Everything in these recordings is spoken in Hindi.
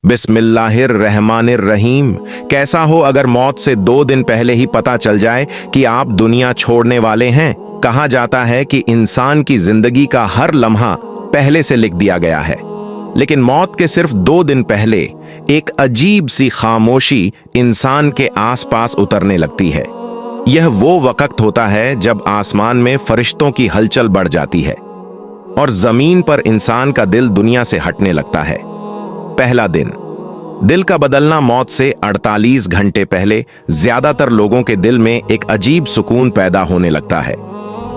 बिस्मिल्लाहिर्रहमानिर्रहीम। कैसा हो अगर मौत से 2 दिन पहले ही पता चल जाए कि आप दुनिया छोड़ने वाले हैं। कहा जाता है कि इंसान की जिंदगी का हर लम्हा पहले से लिख दिया गया है, लेकिन मौत के सिर्फ 2 दिन पहले एक अजीब सी खामोशी इंसान के आसपास उतरने लगती है। यह वो वक्त होता है जब आसमान में फरिश्तों की हलचल बढ़ जाती है और जमीन पर इंसान का दिल दुनिया से हटने लगता है। पहला दिन, दिल का बदलना मौत से 48 घंटे पहले ज्यादातर लोगों के दिल में एक अजीब सुकून पैदा होने लगता है।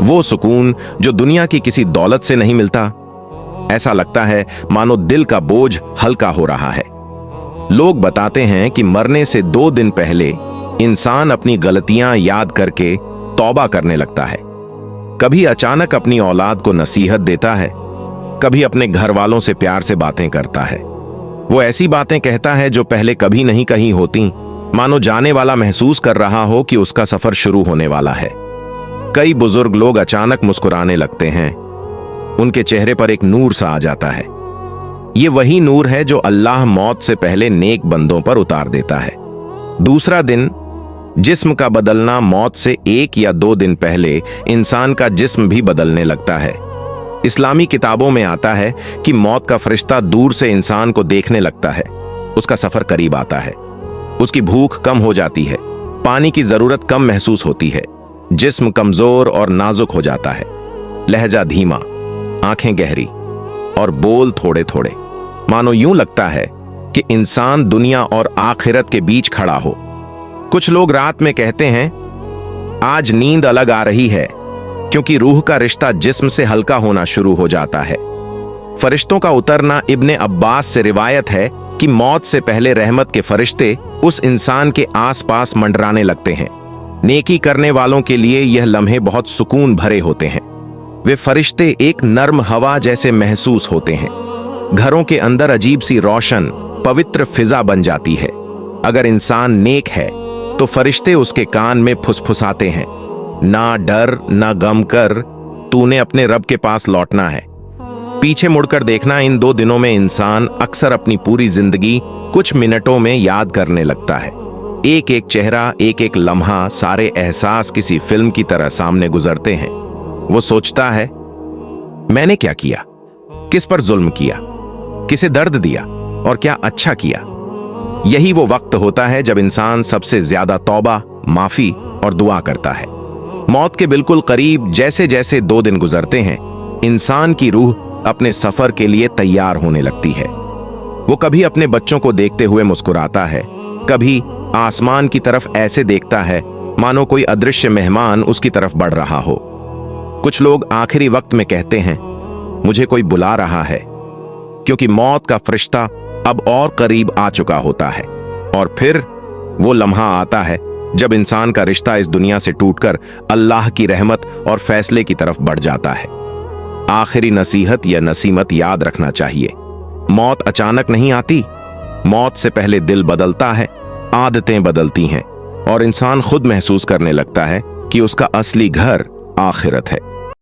वो सुकून जो दुनिया की किसी दौलत से नहीं मिलता। ऐसा लगता है मानो दिल का बोझ हल्का हो रहा है। लोग बताते हैं कि मरने से 2 दिन पहले इंसान अपनी गलतियां याद करके तौबा करने लगता है। कभी अचानक अपनी औलाद को नसीहत देता है, कभी अपने घर वालों से प्यार से बातें करता है। वो ऐसी बातें कहता है जो पहले कभी नहीं कही होती, मानो जाने वाला महसूस कर रहा हो कि उसका सफर शुरू होने वाला है। कई बुजुर्ग लोग अचानक मुस्कुराने लगते हैं। उनके चेहरे पर एक नूर सा आ जाता है। ये वही नूर है जो अल्लाह मौत से पहले नेक बंदों पर उतार देता है। दूसरा दिन, जिस्म का बदलना मौत से 1 या 2 दिन पहले इंसान का जिस्म भी बदलने लगता है। इस्लामी किताबों में आता है कि मौत का फरिश्ता दूर से इंसान को देखने लगता है। उसका सफर करीब आता है। उसकी भूख कम हो जाती है, पानी की जरूरत कम महसूस होती है, जिस्म कमजोर और नाजुक हो जाता है, लहजा धीमा, आंखें गहरी और बोल थोड़े थोड़े। मानो यूं लगता है कि इंसान दुनिया और आखिरत के बीच खड़ा हो। कुछ लोग रात में कहते हैं, आज नींद अलग आ रही है, क्योंकि रूह का रिश्ता जिस्म से हल्का होना शुरू हो जाता है। फरिश्तों का उतरना, इब्ने अब्बास से रिवायत है कि मौत से पहले रहमत के फरिश्ते उस इंसान के आसपास मंडराने लगते हैं। नेकी करने वालों के लिए यह लम्हे बहुत सुकून भरे होते हैं। वे फरिश्ते एक नर्म हवा जैसे महसूस होते हैं। घरों के अंदर अजीब सी रोशन, पवित्र फिजा बन जाती है। अगर इंसान नेक है तो फरिश्ते उसके कान में फुसफुसाते हैं, ना डर ना गम कर, तूने अपने रब के पास लौटना है। पीछे मुड़कर देखना, इन 2 दिनों में इंसान अक्सर अपनी पूरी जिंदगी कुछ मिनटों में याद करने लगता है। एक एक चेहरा, एक एक लम्हा, सारे एहसास किसी फिल्म की तरह सामने गुजरते हैं। वो सोचता है, मैंने क्या किया, किस पर जुल्म किया, किसे दर्द दिया और क्या अच्छा किया। यही वो वक्त होता है जब इंसान सबसे ज्यादा तौबा, माफी और दुआ करता है। मौत के बिल्कुल करीब जैसे जैसे 2 दिन गुजरते हैं, इंसान की रूह अपने सफर के लिए तैयार होने लगती है। वो कभी अपने बच्चों को देखते हुए मुस्कुराता है, कभी आसमान की तरफ ऐसे देखता है मानो कोई अदृश्य मेहमान उसकी तरफ बढ़ रहा हो। कुछ लोग आखिरी वक्त में कहते हैं, मुझे कोई बुला रहा है, क्योंकि मौत का फरिश्ता अब और करीब आ चुका होता है। और फिर वो लम्हा आता है जब इंसान का रिश्ता इस दुनिया से टूटकर अल्लाह की रहमत और फैसले की तरफ बढ़ जाता है। आखिरी नसीहत या नसीमत याद रखना चाहिए, मौत अचानक नहीं आती। मौत से पहले दिल बदलता है, आदतें बदलती हैं और इंसान खुद महसूस करने लगता है कि उसका असली घर आखिरत है।